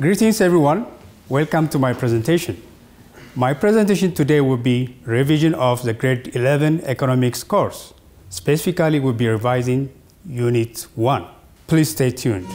Greetings everyone, welcome to my presentation. My presentation today will be revision of the grade 11 economics course. Specifically, we'll be revising Unit 1. Please stay tuned.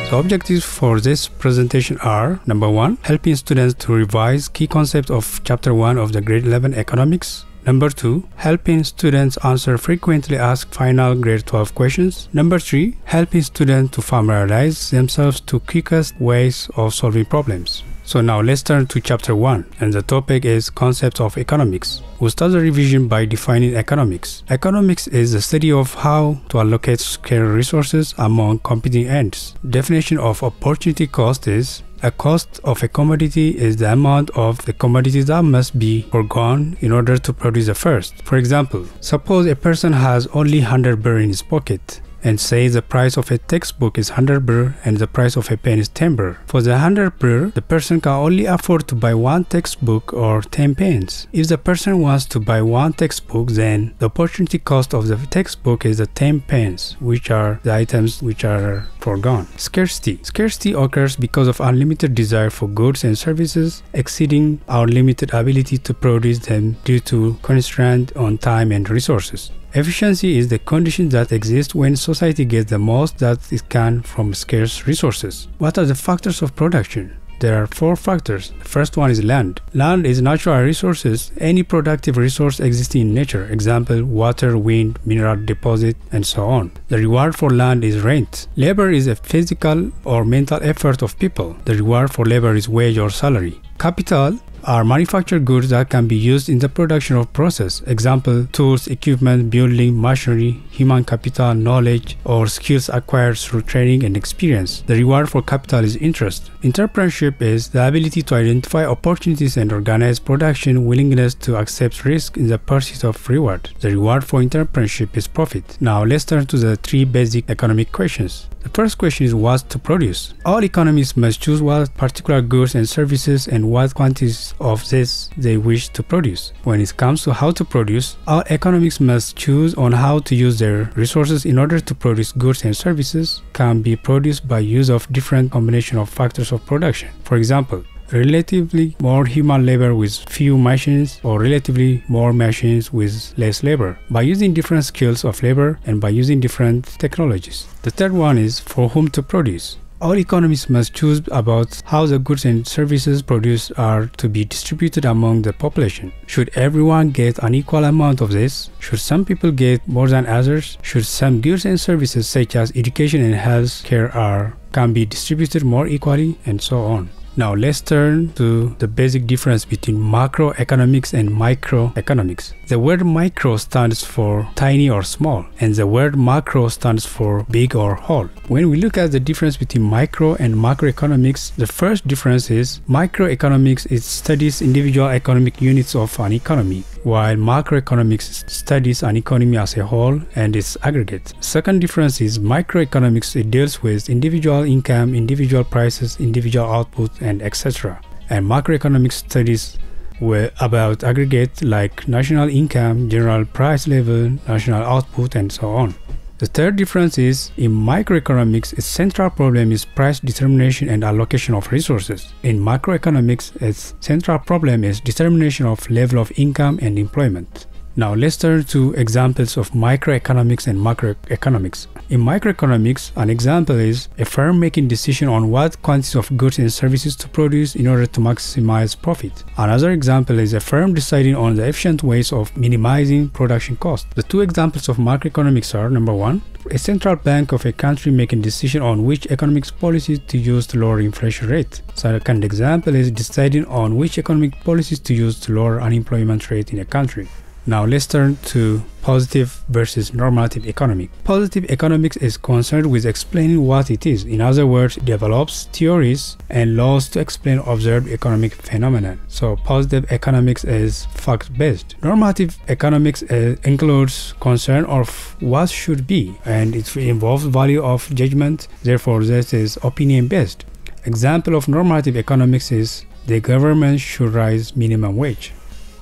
The objectives for this presentation are: number 1, helping students to revise key concepts of Chapter 1 of the grade 11 economics. Number 2, helping students answer frequently asked final grade 12 questions. Number 3, helping students to familiarize themselves to quickest ways of solving problems. So now let's turn to Chapter 1, and the topic is Concepts of Economics. We'll start the revision by defining economics. Economics is the study of how to allocate scarce resources among competing ends. Definition of opportunity cost is: a cost of a commodity is the amount of the commodity that must be foregone in order to produce the first. For example, suppose a person has only 100 birr in his pocket and say the price of a textbook is 100 birr and the price of a pen is 10 birr. For the 100 birr, the person can only afford to buy one textbook or 10 pens. If the person wants to buy one textbook, then the opportunity cost of the textbook is the 10 pens, which are the items which are foregone. Scarcity. Scarcity occurs because of unlimited desire for goods and services exceeding our limited ability to produce them due to constraint on time and resources. Efficiency is the condition that exists when society gets the most that it can from scarce resources. What are the factors of production? There are 4 factors. The first one is land. Land is natural resources, any productive resource existing in nature. Example, water, wind, mineral deposit, and so on. The reward for land is rent. Labor is a physical or mental effort of people. The reward for labor is wage or salary. Capital are manufactured goods that can be used in the production of process. Example, tools, equipment, building, machinery, human capital, knowledge, or skills acquired through training and experience. The reward for capital is interest. Entrepreneurship is the ability to identify opportunities and organize production, willingness to accept risk in the pursuit of reward. The reward for entrepreneurship is profit. Now let's turn to the 3 basic economic questions. The first question is what to produce. All economists must choose what particular goods and services and what quantities of this they wish to produce. When it comes to how to produce, all economics must choose on how to use their resources in order to produce goods and services can be produced by use of different combination of factors of production. For example, relatively more human labor with few machines or relatively more machines with less labor, by using different skills of labor and by using different technologies. The third one is for whom to produce. All economists must choose about how the goods and services produced are to be distributed among the population. Should everyone get an equal amount of this? Should some people get more than others? Should some goods and services such as education and health care can be distributed more equally, and so on. Now let's turn to the basic difference between macroeconomics and microeconomics. The word micro stands for tiny or small, and the word macro stands for big or whole. When we look at the difference between micro and macroeconomics, the first difference is microeconomics studies individual economic units of an economy, while macroeconomics studies an economy as a whole and its aggregate. Second difference is microeconomics deals with individual income, individual prices, individual output, and etc. And macroeconomics studies were about aggregate like national income, general price level, national output, and so on. The third difference is in microeconomics, its central problem is price determination and allocation of resources. In macroeconomics, its central problem is determination of level of income and employment. Now let's turn to examples of microeconomics and macroeconomics. In microeconomics, an example is a firm making decision on what quantities of goods and services to produce in order to maximize profit. Another example is a firm deciding on the efficient ways of minimizing production costs. The 2 examples of macroeconomics are: number 1, a central bank of a country making decision on which economic policies to use to lower inflation rate. Second example is deciding on which economic policies to use to lower unemployment rate in a country. Now let's turn to positive versus normative economics. Positive economics is concerned with explaining what it is. In other words, it develops theories and laws to explain observed economic phenomena. So positive economics is fact-based. Normative economics includes concern of what should be, and it involves value of judgment. Therefore, this is opinion-based. Example of normative economics is the government should raise minimum wage.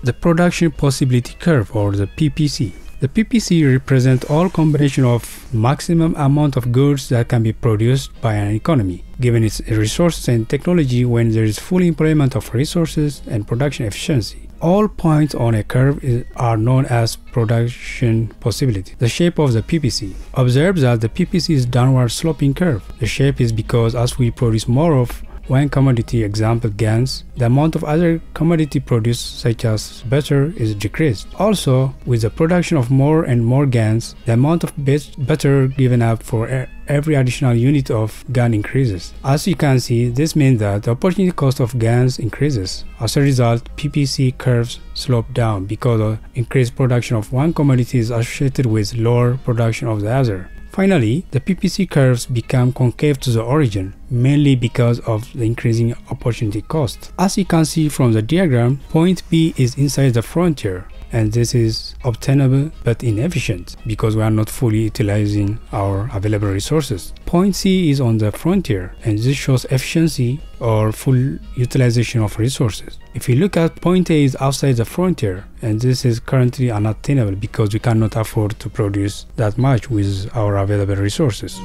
The production possibility curve, or the PPC. The PPC represents all combination of maximum amount of goods that can be produced by an economy, given its resources and technology when there is full employment of resources and production efficiency. All points on a curve are known as production possibility. The shape of the PPC. Observe that the PPC is downward sloping curve. The shape is because as we produce more of one commodity, example GANs, the amount of other commodity produced such as butter is decreased. Also, with the production of more and more GANs, the amount of butter given up for every additional unit of GAN increases. As you can see, this means that the opportunity cost of GANs increases. As a result, PPC curves slope down because the increased production of one commodity is associated with lower production of the other. Finally, the PPC curves become concave to the origin, mainly because of the increasing opportunity cost. As you can see from the diagram, point B is inside the frontier, and this is obtainable but inefficient because we are not fully utilizing our available resources. Point C is on the frontier, and this shows efficiency or full utilization of resources. If you look at point A is outside the frontier, and this is currently unattainable because we cannot afford to produce that much with our available resources.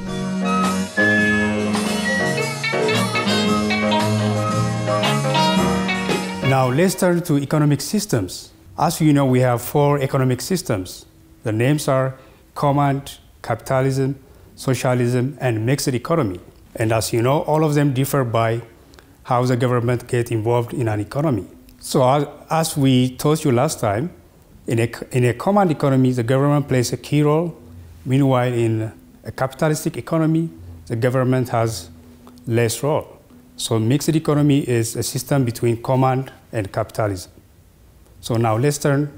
Now let's turn to economic systems. As you know, we have 4 economic systems. The names are command, capitalism, socialism, and mixed economy. And as you know, all of them differ by how the government gets involved in an economy. So as we told you last time, in a command economy, the government plays a key role. Meanwhile, in a capitalistic economy, the government has less role. So mixed economy is a system between command and capitalism. So now let's turn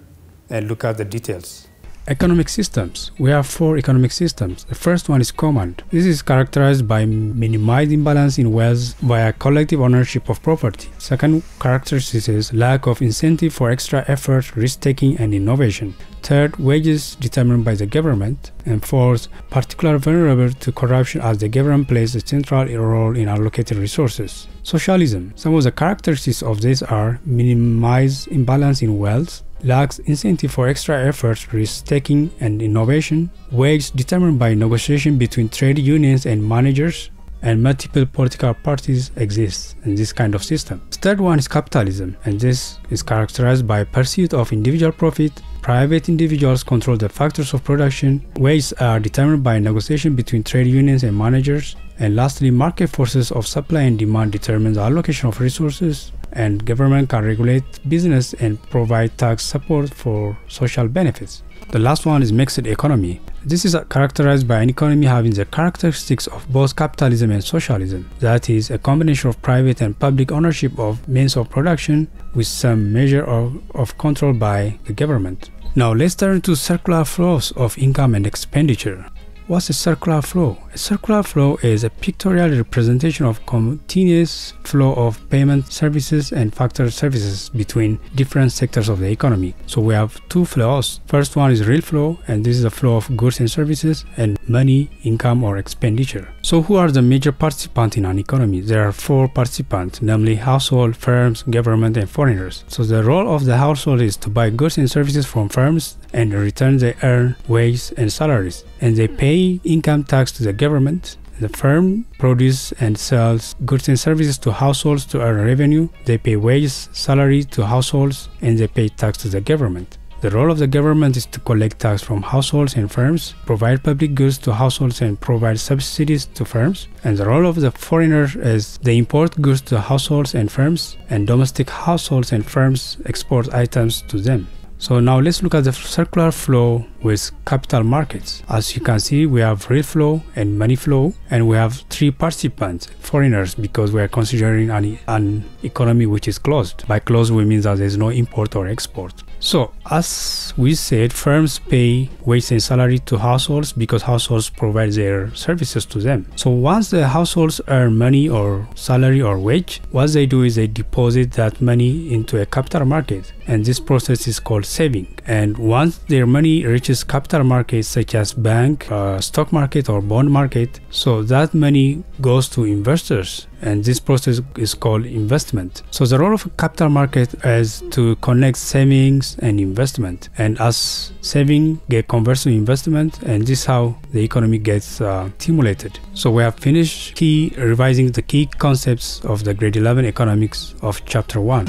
and look at the details. Economic systems. We have 4 economic systems. The first one is command. This is characterized by minimized imbalance in wealth via collective ownership of property. Second characteristic is lack of incentive for extra effort, risk-taking, and innovation. Third, wages determined by the government. And fourth, particularly vulnerable to corruption as the government plays a central role in allocating resources. Socialism. Some of the characteristics of this are minimized imbalance in wealth, lacks incentive for extra effort, risk-taking, and innovation, wage determined by negotiation between trade unions and managers, and multiple political parties exist in this kind of system. The third one is capitalism, and this is characterized by pursuit of individual profit. Private individuals control the factors of production. Wages are determined by negotiation between trade unions and managers. And lastly, market forces of supply and demand determine the allocation of resources, and government can regulate business and provide tax support for social benefits. The last one is mixed economy. This is characterized by an economy having the characteristics of both capitalism and socialism. That is, a combination of private and public ownership of means of production with some measure of control by the government. Now let's turn to circular flows of income and expenditure. What's a circular flow? A circular flow is a pictorial representation of continuous flow of payment services and factor services between different sectors of the economy. So we have 2 flows. First one is real flow, and this is a flow of goods and services and money, income, or expenditure. So who are the major participants in an economy? There are 4 participants, namely household, firms, government, and foreigners. So the role of the household is to buy goods and services from firms, and in return they earn wages and salaries, and they pay income tax to the government. The firm produces and sells goods and services to households to earn revenue. They pay wages, salary to households, and they pay tax to the government. The role of the government is to collect tax from households and firms, provide public goods to households, and provide subsidies to firms. And the role of the foreigner is they import goods to households and firms, and domestic households and firms export items to them. So now let's look at the circular flow with capital markets. As you can see, we have real flow and money flow, and we have 3 participants, foreigners, because we are considering an economy which is closed. By closed, we mean that there is no import or export. So as we said, firms pay wage and salary to households because households provide their services to them. So once the households earn money or salary or wage, what they do is they deposit that money into a capital market, and this process is called saving. And once their money reaches capital markets such as bank, stock market, or bond market, so that money goes to investors, And this process is called investment. So the role of a capital market is to connect savings and investment. And as saving get converted to investment, and this is how the economy gets stimulated. So we have finished revising the key concepts of the grade 11 economics of chapter 1.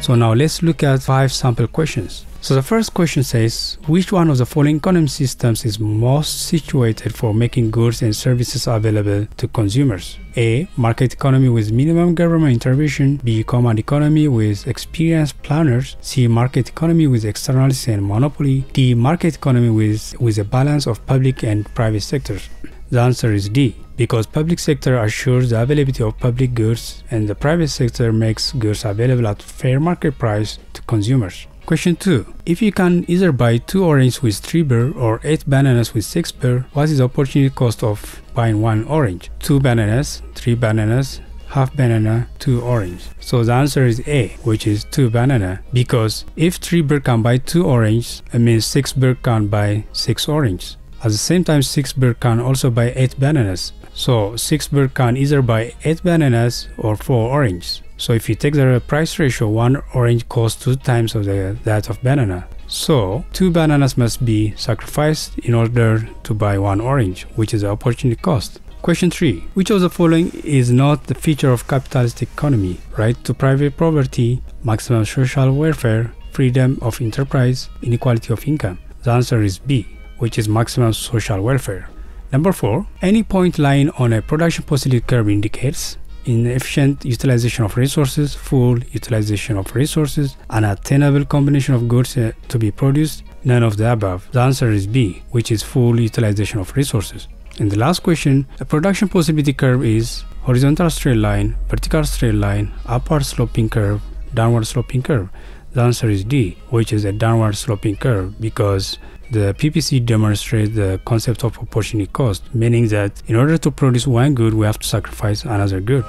So now let's look at 5 sample questions. So the first question says, which one of the following economic systems is most situated for making goods and services available to consumers? A. Market economy with minimum government intervention. B. Command economy with experienced planners. C. Market economy with externalities and monopoly. D. Market economy with a balance of public and private sectors. The answer is D, because public sector assures the availability of public goods and the private sector makes goods available at fair market price to consumers. Question 2. If you can either buy 2 oranges with 3 birr or 8 bananas with 6 birr, what is the opportunity cost of buying 1 orange? 2 bananas, 3 bananas, half banana, 2 orange. So the answer is A, which is 2 banana, because if 3 birr can buy 2 oranges, it means 6 birr can buy 6 oranges. At the same time, 6 birr can also buy 8 bananas. So 6 birr can either buy 8 bananas or 4 oranges. So if you take the price ratio, 1 orange costs 2 times of that of banana. So 2 bananas must be sacrificed in order to buy 1 orange, which is the opportunity cost. Question 3. Which of the following is not the feature of capitalist economy? Right to private property, maximum social welfare, freedom of enterprise, inequality of income. The answer is B, which is maximum social welfare. Number 4. Any point lying on a production possibility curve indicates inefficient utilization of resources, full utilization of resources, an attainable combination of goods to be produced, none of the above. The answer is B, which is full utilization of resources. In the last question, a production possibility curve is horizontal straight line, vertical straight line, upward sloping curve, downward sloping curve. The answer is D, which is a downward sloping curve, because the PPC demonstrates the concept of opportunity cost, meaning that in order to produce 1 good, we have to sacrifice another good.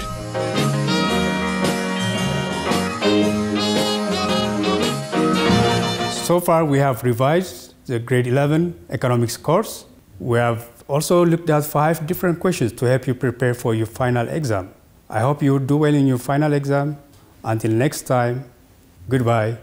So far, we have revised the grade 11 economics course. We have also looked at 5 different questions to help you prepare for your final exam. I hope you do well in your final exam. Until next time, goodbye.